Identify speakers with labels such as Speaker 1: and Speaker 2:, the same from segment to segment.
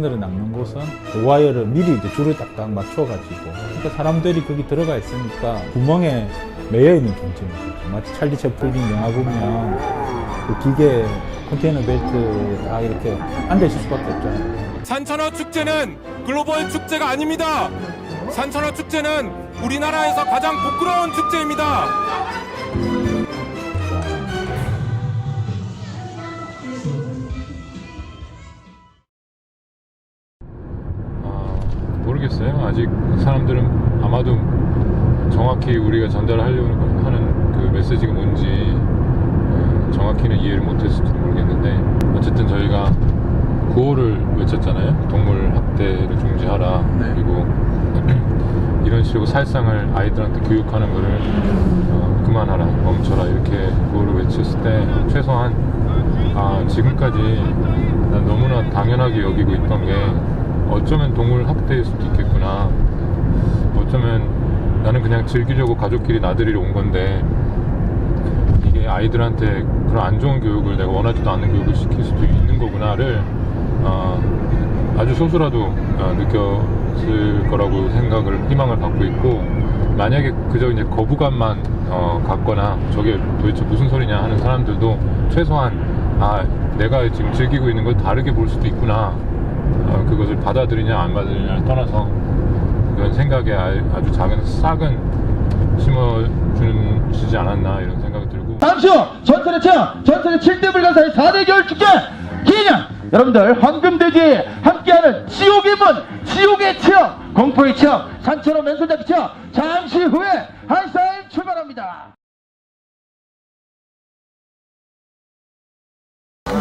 Speaker 1: 그늘에 낚는 곳은 와이어를 미리 이제 줄을 딱딱 맞춰가지고, 그러니까 사람들이 거기 들어가 있으니까 구멍에 매여 있는 존재입니다. 마치 찰리 채플린 영화 보면 그 기계 컨테이너 벨트에 딱 이렇게 앉아 있을 수밖에 없잖아요.
Speaker 2: 산천어 축제는 글로벌 축제가 아닙니다. 산천어 축제는 우리나라에서 가장 부끄러운 축제입니다.
Speaker 3: 모르겠어요. 아직 사람들은 아마도 정확히 우리가 전달하려고 하는 그 메시지가 뭔지 정확히는 이해를 못했을지도 모르겠는데, 어쨌든 저희가 구호를 외쳤잖아요. 동물 학대를 중지하라.
Speaker 1: 네.
Speaker 3: 그리고 이런 식으로 살상을 아이들한테 교육하는 거를 그만하라, 멈춰라, 이렇게 구호를 외쳤을 때 최소한 지금까지 난 너무나 당연하게 여기고 있던 게 어쩌면 동물 학대일 수도 있겠구나, 어쩌면 나는 그냥 즐기려고 가족끼리 나들이러 온 건데 이게 아이들한테 그런 안 좋은 교육을, 내가 원하지도 않는 교육을 시킬 수도 있는 거구나를 아주 소수라도 느꼈을 거라고 생각을, 희망을 갖고 있고, 만약에 그저 이제 거부감만 갖거나 저게 도대체 무슨 소리냐 하는 사람들도 최소한 내가 지금 즐기고 있는 걸 다르게 볼 수도 있구나, 그것을 받아들이냐 안 받아들이냐를 떠나서 그런 생각에 아주 작은 싹은 심어주지 않았나, 이런 생각이 들고.
Speaker 4: 다음 주 전설의 체험, 전설의 7대 불가사의 4대 겨울 축제 기념, 여러분들 황금돼지에 함께하는 지옥의 문, 지옥의 체험, 공포의 체험, 산천어 맨손잡기 체험 잠시 후에 한사임 출발합니다.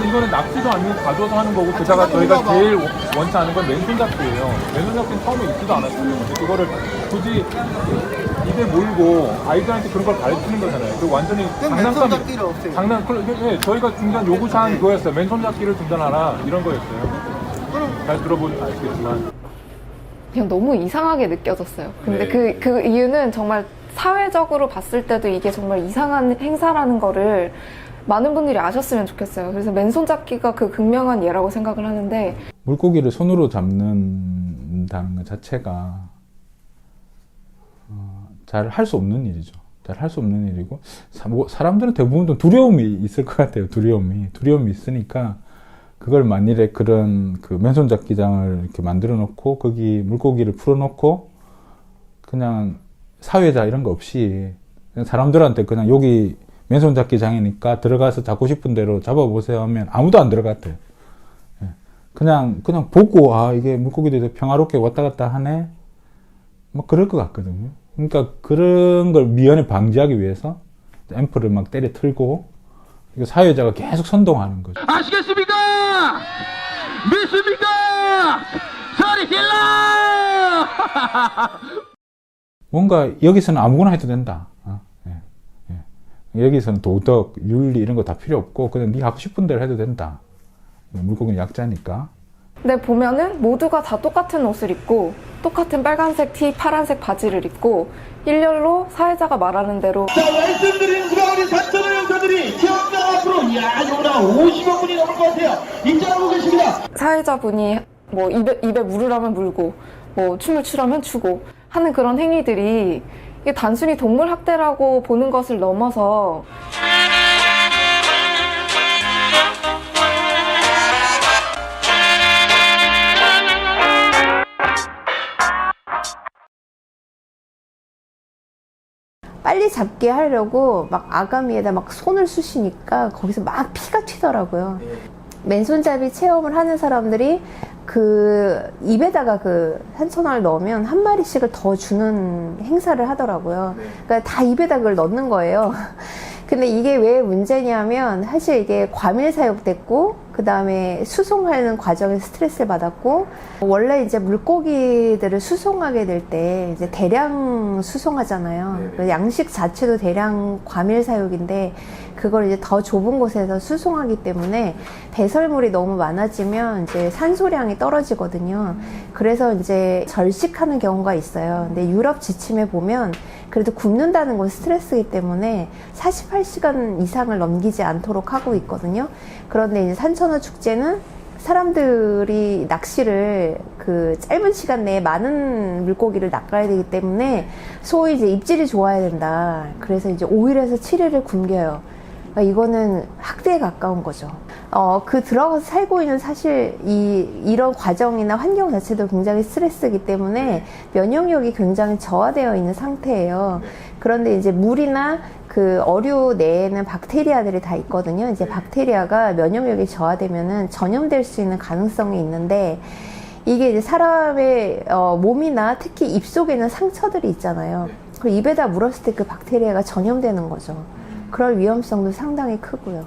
Speaker 2: 이거는 낚시도 아니고 가져서 하는 거고, 게다가 저희가 제일 원치 않은 건 맨손잡기예요. 맨손잡기는 처음에 있지도 않았어요. 근데 그거를 굳이 입에 몰고 아이들한테 그런 걸 가르치는 거잖아요. 그 완전히 장난감이, 저희가 중단 요구사항이 그거였어요. 맨손잡기를 중단하라, 이런 거였어요. 잘 들어보면 아시겠지만
Speaker 5: 그냥 너무 이상하게 느껴졌어요. 근데
Speaker 2: 네.
Speaker 5: 그 이유는 정말 사회적으로 봤을 때도 이게 정말 이상한 행사라는 거를 많은 분들이 아셨으면 좋겠어요. 그래서 맨손잡기가 그 극명한 예라고 생각을 하는데,
Speaker 1: 물고기를 손으로 잡는다는 것 자체가 잘 할 수 없는 일이죠. 잘 할 수 없는 일이고, 사람들은 대부분 좀 두려움이 있을 것 같아요. 두려움이 있으니까 그걸 만일에 그런 그 맨손잡기장을 이렇게 만들어 놓고 거기 물고기를 풀어 놓고 그냥 사회자 이런 거 없이 그냥 사람들한테 그냥 여기 맨손잡기장이니까 들어가서 잡고 싶은 대로 잡아보세요 하면 아무도 안 들어갔대요. 그냥 보고 이게 물고기들이 평화롭게 왔다 갔다 하네, 뭐 그럴 것 같거든요. 그러니까 그런 걸 미연에 방지하기 위해서 앰프를 막 때려 틀고 사회자가 계속 선동하는 거죠.
Speaker 4: 아시겠습니까? 믿습니까? 소리 질러!
Speaker 1: 뭔가 여기서는 아무거나 해도 된다. 여기서는 도덕, 윤리 이런 거 다 필요 없고 그냥 네 하고 싶은 대로 해도 된다. 물고기는 약자니까.
Speaker 5: 근데 보면은 모두가 다 똑같은 옷을 입고 똑같은 빨간색 티, 파란색 바지를 입고 일렬로 사회자가 말하는 대로,
Speaker 4: 자, 말씀드린 수가 우리 산천어 영사들이 체험장 앞으로 이거나 50여 분이 넘을 것 같아요. 입장하고 계십니다.
Speaker 5: 사회자분이 뭐 입에 물으라면 물고 뭐 춤을 추라면 추고 하는 그런 행위들이, 이게 단순히 동물 학대라고 보는 것을 넘어서
Speaker 6: 빨리 잡게 하려고 막 아가미에다 막 손을 쑤시니까 거기서 막 피가 튀더라고요. 맨손잡이 체험을 하는 사람들이 그 입에다가 그 산천어를 넣으면 한 마리씩을 더 주는 행사를 하더라고요. 그러니까 다 입에다 그걸 넣는 거예요. 근데 이게 왜 문제냐면 사실 이게 과밀 사육됐고 그 다음에 수송하는 과정에 스트레스를 받았고, 원래 이제 물고기들을 수송하게 될 때 이제 대량 수송하잖아요. 그 양식 자체도 대량 과밀 사육인데 그걸 이제 더 좁은 곳에서 수송하기 때문에 배설물이 너무 많아지면 이제 산소량이 떨어지거든요. 그래서 이제 절식하는 경우가 있어요. 근데 유럽 지침에 보면 그래도 굶는다는 건 스트레스이기 때문에 48시간 이상을 넘기지 않도록 하고 있거든요. 그런데 이제 산천어 축제는 사람들이 낚시를 그 짧은 시간 내에 많은 물고기를 낚아야 되기 때문에 소위 이제 입질이 좋아야 된다. 그래서 이제 5일에서 7일을 굶겨요. 그러니까 이거는 학대에 가까운 거죠. 그 들어가서 살고 있는 사실 이런 과정이나 환경 자체도 굉장히 스트레스이기 때문에 면역력이 굉장히 저하되어 있는 상태예요. 그런데 이제 물이나 그 어류 내에는 박테리아들이 다 있거든요. 이제 박테리아가 면역력이 저하되면은 전염될 수 있는 가능성이 있는데 이게 이제 사람의 몸이나 특히 입 속에는 상처들이 있잖아요. 그 입에다 물었을 때 그 박테리아가 전염되는 거죠. 그럴 위험성도 상당히 크고요.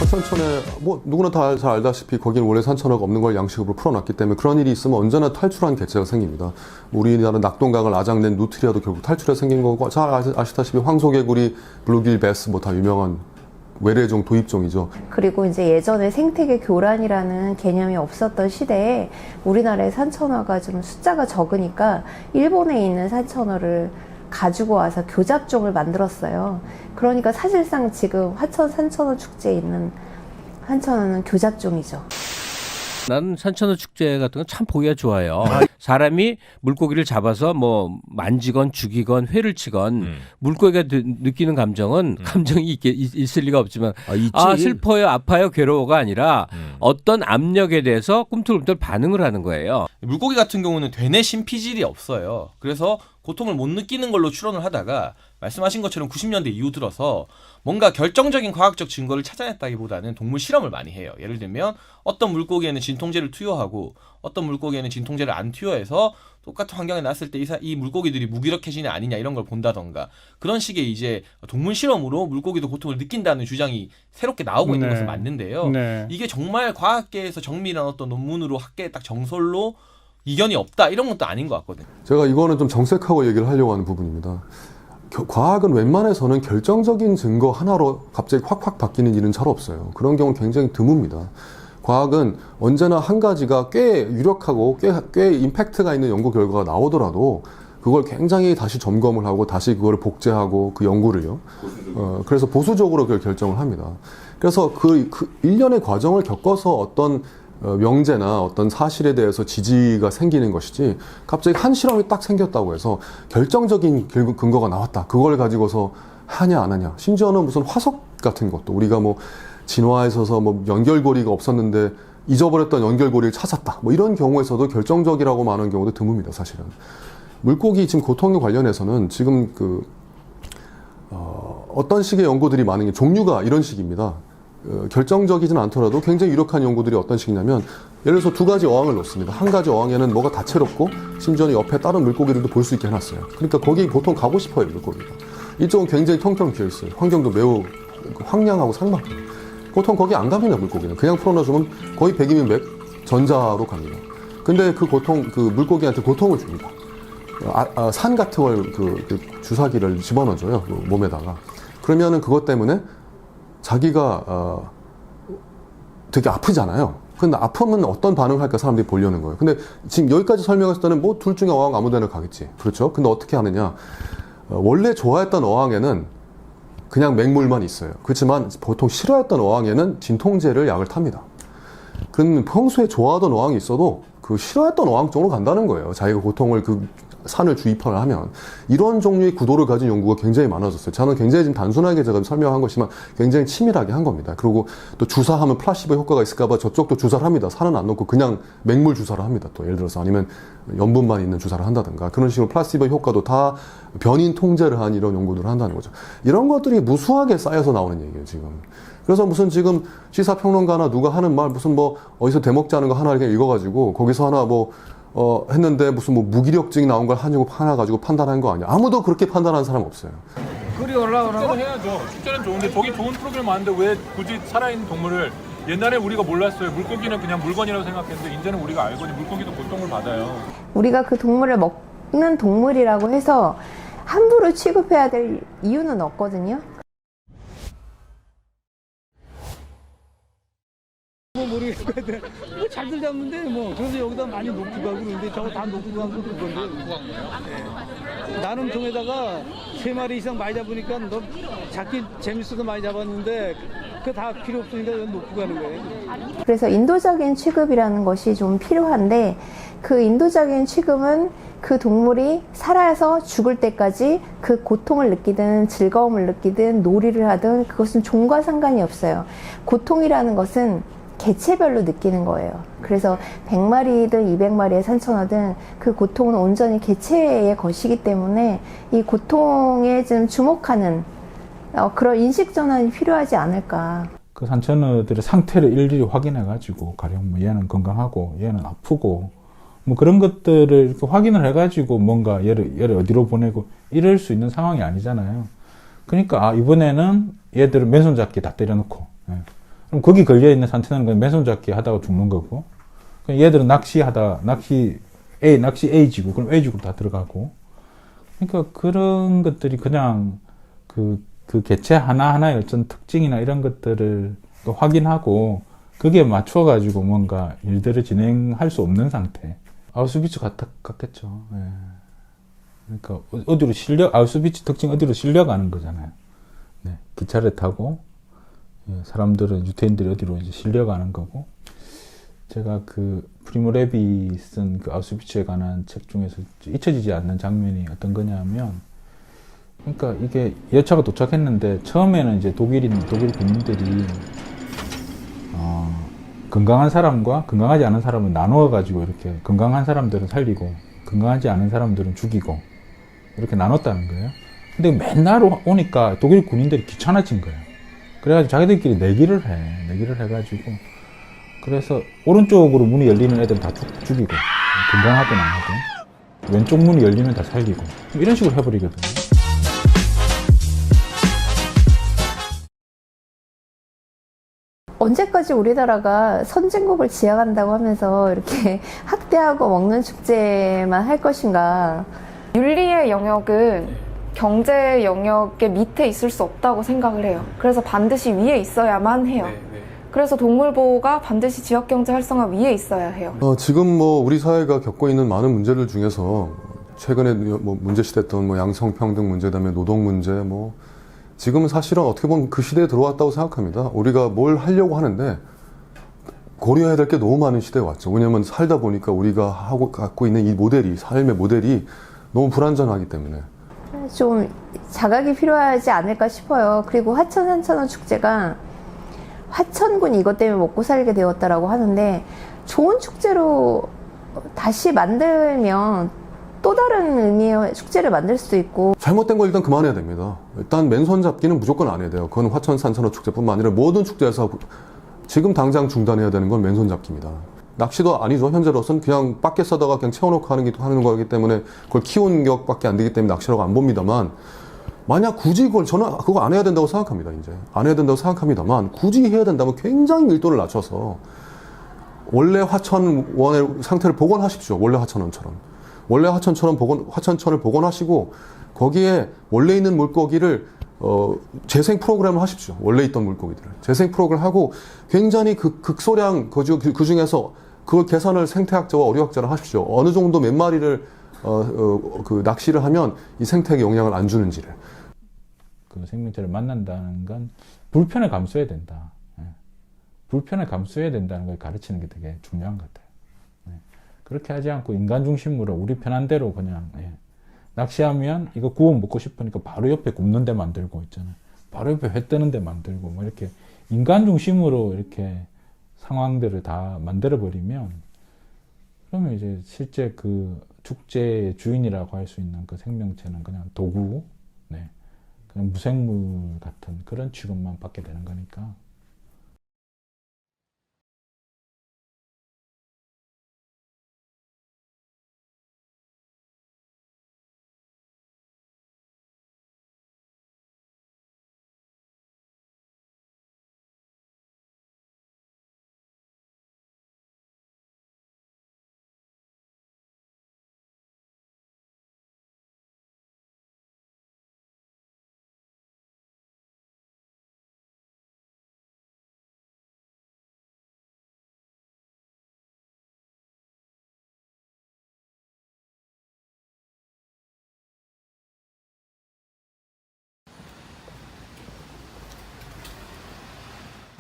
Speaker 7: 하천천에 뭐 누구나 다 잘 알다시피 거기는 원래 산천어가 없는 걸 양식으로 풀어놨기 때문에 그런 일이 있으면 언제나 탈출한 개체가 생깁니다. 우리나라 낙동강을 아작낸 누트리아도 결국 탈출해 생긴 거고 잘 아시다시피 황소개구리, 블루길 베스 뭐 다 유명한 외래종 도입종이죠.
Speaker 6: 그리고 이제 예전에 생태계 교란이라는 개념이 없었던 시대에 우리나라의 산천어가 좀 숫자가 적으니까 일본에 있는 산천어를 가지고 와서 교잡종을 만들었어요. 그러니까 사실상 지금 화천 산천어 축제에 있는 산천어는 교잡종이죠.
Speaker 8: 나는 산천어 축제 같은 건 참 보기가 좋아요. 사람이 물고기를 잡아서 뭐 만지건 죽이건 회를 치건 물고기가 느끼는 감정은 감정이 있을 리가 없지만 슬퍼요, 아파요, 괴로워가 아니라 어떤 압력에 대해서 꿈틀꿈틀 반응을 하는 거예요.
Speaker 9: 물고기 같은 경우는 되뇌 심피질이 없어요. 그래서 고통을 못 느끼는 걸로 추론을 하다가 말씀하신 것처럼 90년대 이후 들어서 뭔가 결정적인 과학적 증거를 찾아냈다기보다는 동물 실험을 많이 해요. 예를 들면 어떤 물고기에는 진통제를 투여하고 어떤 물고기에는 진통제를 안 투여해서 똑같은 환경에 놨을 때 이 물고기들이 무기력해지냐 아니냐 이런 걸 본다던가 그런 식의 이제 동물 실험으로 물고기도 고통을 느낀다는 주장이 새롭게 나오고 있는 것은 맞는데요. 이게 정말 과학계에서 정밀한 어떤 논문으로 학계에 딱 정설로 이견이 없다 이런 것도 아닌 것 같거든요.
Speaker 7: 제가 이거는 좀 정색하고 얘기를 하려고 하는 부분입니다. 과학은 웬만해서는 결정적인 증거 하나로 갑자기 확확 바뀌는 일은 잘 없어요. 그런 경우는 굉장히 드뭅니다. 과학은 언제나 한 가지가 꽤 유력하고 꽤 임팩트가 있는 연구 결과가 나오더라도 그걸 굉장히 다시 점검을 하고 다시 그걸 복제하고 그 연구를요. 그래서 보수적으로 그걸 결정을 합니다. 그래서 그 일련의 과정을 겪어서 어떤 명제나 어떤 사실에 대해서 지지가 생기는 것이지 갑자기 한 실험이 딱 생겼다고 해서 결정적인 근거가 나왔다. 그걸 가지고서 하냐 안 하냐. 심지어는 무슨 화석 같은 것도 우리가 뭐 진화에 있어서 뭐 연결고리가 없었는데 잊어버렸던 연결고리를 찾았다. 뭐 이런 경우에서도 결정적이라고 말하는 경우도 드뭅니다. 사실은. 물고기 지금 고통에 관련해서는 지금 어떤 식의 연구들이 많은 게 종류가 이런 식입니다. 결정적이진 않더라도 굉장히 유력한 연구들이 어떤 식이냐면 예를 들어서 두 가지 어항을 놓습니다. 한 가지 어항에는 뭐가 다채롭고 심지어 옆에 다른 물고기들도 볼 수 있게 해놨어요. 그러니까 거기 보통 가고 싶어요, 물고기가. 이쪽은 굉장히 텅텅 비어있어요. 환경도 매우 황량하고 삭막해요. 보통 거기 안 갑니다, 물고기는. 그냥 풀어놔주면 거의 100이면 100 전자로 갑니다. 근데 그 물고기한테 고통을 줍니다. 산 같은 걸 주사기를 집어넣어줘요, 몸에다가. 그러면은 그것 때문에 자기가 되게 아프잖아요. 근데 아프면 어떤 반응을 할까 사람들이 보려는 거예요. 근데 지금 여기까지 설명했을 때는 뭐 둘 중에 어항 아무 데나 가겠지. 그렇죠? 근데 어떻게 하느냐. 원래 좋아했던 어항에는 그냥 맹물만 있어요. 그렇지만 보통 싫어했던 어항에는 진통제를 약을 탑니다. 그럼 평소에 좋아하던 어항이 있어도 그 싫어했던 어항 쪽으로 간다는 거예요. 자기가 고통을 산을 주입을 하면. 이런 종류의 구도를 가진 연구가 굉장히 많아졌어요. 저는 굉장히 지금 단순하게 제가 설명한 것이지만 굉장히 치밀하게 한 겁니다. 그리고 또 주사하면 플라시보 효과가 있을까봐 저쪽도 주사를 합니다. 산은 안 넣고 그냥 맹물 주사를 합니다. 또 예를 들어서 아니면 염분만 있는 주사를 한다든가 그런 식으로 플라시보 효과도 다 변인 통제를 한 이런 연구들을 한다는 거죠. 이런 것들이 무수하게 쌓여서 나오는 얘기예요, 지금. 그래서 무슨 지금 시사평론가나 누가 하는 말 무슨 뭐 어디서 대먹지 않은 거 하나 이렇게 읽어가지고 거기서 하나 했는데 무슨 무기력증이 나온 걸 하나 가지고 판단한 거 아니야. 아무도 그렇게 판단한 사람 없어요.
Speaker 2: 축제는 해야죠. 축제는 좋은데 저기 좋은 프로그램 많은데 왜 굳이 살아있는 동물을 옛날에 우리가 몰랐어요. 물고기는 그냥 물건이라고 생각했는데 이제는 우리가 알고 물고기도 고통을 받아요.
Speaker 6: 우리가 그 동물을 먹는 동물이라고 해서 함부로 취급해야 될 이유는 없거든요.
Speaker 10: 모르겠는데 뭐 잘들 잡는데 뭐 그래서 여기다 많이 놓고 가고 그러는데 저거 다 놓고 가고 그건데 나는 통에다가 3마리 이상 많이 잡으니까 너 잡기 재밌어서 많이 잡았는데 그 다 필요 없으니까 놓고 가는 거예요.
Speaker 6: 그래서 인도적인 취급이라는 것이 좀 필요한데 그 인도적인 취급은 그 동물이 살아서 죽을 때까지 그 고통을 느끼든 즐거움을 느끼든 놀이를 하든 그것은 종과 상관이 없어요. 고통이라는 것은 개체별로 느끼는 거예요. 그래서 100마리든 200마리의 산천어든 그 고통은 온전히 개체의 것이기 때문에 이 고통에 좀 주목하는 그런 인식 전환이 필요하지 않을까.
Speaker 1: 그 산천어들의 상태를 일일이 확인해가지고 가령 뭐 얘는 건강하고 얘는 아프고 뭐 그런 것들을 이렇게 확인을 해가지고 뭔가 얘를 어디로 보내고 이럴 수 있는 상황이 아니잖아요. 그러니까 이번에는 얘들을 맨손잡기 다 때려놓고 그럼 거기 걸려있는 산천어는 그냥 맨손잡기 하다가 죽는 거고 그럼 얘들은 낚시 A 지구 그럼 A 지구로 다 들어가고 그러니까 그런 것들이 그냥 그 개체 하나하나의 어떤 특징이나 이런 것들을 또 확인하고 거기에 맞춰가지고 뭔가 일들을 진행할 수 없는 상태. 아우슈비츠 같겠죠. 예. 그러니까 아우슈비츠 특징 어디로 실려가는 거잖아요. 네. 기차를 타고 사람들은 유태인들이 어디로 이제 실려가는 거고. 제가 그 프리모 레비 쓴 그 아우슈비츠에 관한 책 중에서 잊혀지지 않는 장면이 어떤 거냐면. 그러니까 이게 열차가 도착했는데 처음에는 이제 독일 군인들이 건강한 사람과 건강하지 않은 사람을 나누어 가지고 이렇게 건강한 사람들은 살리고 건강하지 않은 사람들은 죽이고 이렇게 나눴다는 거예요. 근데 맨날 오니까 독일 군인들이 귀찮아진 거예요. 그래가지고 자기들끼리 내기를 해가지고 그래서 오른쪽으로 문이 열리는 애들은 다 죽이고 건강하든 안 하든 왼쪽 문이 열리면 다 살리고 이런 식으로 해버리거든요.
Speaker 6: 언제까지 우리나라가 선진국을 지향한다고 하면서 이렇게 학대하고 먹는 축제만 할 것인가.
Speaker 5: 윤리의 영역은 경제 영역의 밑에 있을 수 없다고 생각을 해요. 그래서 반드시 위에 있어야만 해요. 그래서 동물보호가 반드시 지역경제 활성화 위에 있어야 해요.
Speaker 7: 지금 뭐 우리 사회가 겪고 있는 많은 문제들 중에서 최근에 뭐 문제시됐던 뭐 양성평등 문제, 그다음에 노동 문제, 뭐 지금은 사실은 어떻게 보면 그 시대에 들어왔다고 생각합니다. 우리가 뭘 하려고 하는데 고려해야 될 게 너무 많은 시대에 왔죠. 왜냐하면 살다 보니까 우리가 갖고 있는 이 모델이, 삶의 모델이 너무 불완전하기 때문에.
Speaker 6: 좀 자각이 필요하지 않을까 싶어요. 그리고 화천 산천어 축제가 화천군이 이것 때문에 먹고 살게 되었다라고 하는데 좋은 축제로 다시 만들면 또 다른 의미의 축제를 만들 수도 있고.
Speaker 7: 잘못된 거 일단 그만해야 됩니다. 일단 맨손 잡기는 무조건 안 해야 돼요. 그건 화천 산천어 축제뿐만 아니라 모든 축제에서 지금 당장 중단해야 되는 건 맨손 잡기입니다. 낚시도 아니죠. 현재로서는 그냥 밖에 써다가 그냥 채워놓고 하는 거기 때문에 그걸 키운 격밖에 안 되기 때문에 낚시라고 안 봅니다만, 만약 굳이 저는 그거 안 해야 된다고 생각합니다. 이제 안 해야 된다고 생각합니다만, 굳이 해야 된다면 굉장히 밀도를 낮춰서 원래 화천원의 상태를 복원하십시오. 원래 화천원처럼. 원래 화천천을 복원하시고 거기에 원래 있는 물고기를 재생 프로그램을 하십시오. 원래 있던 물고기들을 재생 프로그램 하고 굉장히 극소량 그 중에서 그걸 계산을 생태학자와 어류학자를 하십시오. 어느 정도 몇 마리를 그 낚시를 하면 이 생태계에 영향을 안 주는지를.
Speaker 1: 그 생명체를 만난다는 건 불편을 감수해야 된다. 불편을 감수해야 된다는 걸 가르치는 게 되게 중요한 것 같아요. 그렇게 하지 않고 인간 중심으로 우리 편한 대로 그냥 낚시하면 이거 구워 먹고 싶으니까 바로 옆에 굽는 데 만들고 있잖아요. 바로 옆에 회 뜨는 데 만들고 뭐 이렇게 인간 중심으로 이렇게 상황들을 다 만들어 버리면 그러면 이제 실제 그 축제의 주인이라고 할 수 있는 그 생명체는 그냥 도구, 그냥 무생물 같은 그런 취급만 받게 되는 거니까.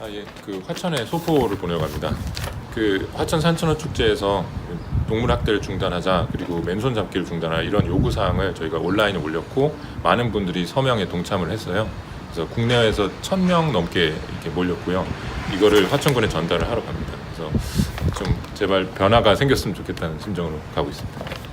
Speaker 3: 예. 그 화천에 소포를 보내러 갑니다. 그 화천 산천어 축제에서 동물 학대를 중단하자, 그리고 맨손 잡기를 중단하자, 이런 요구 사항을 저희가 온라인에 올렸고 많은 분들이 서명에 동참을 했어요. 그래서 국내에서 1,000명 넘게 이렇게 몰렸고요. 이거를 화천군에 전달을 하러 갑니다. 그래서 좀 제발 변화가 생겼으면 좋겠다는 심정으로 가고 있습니다.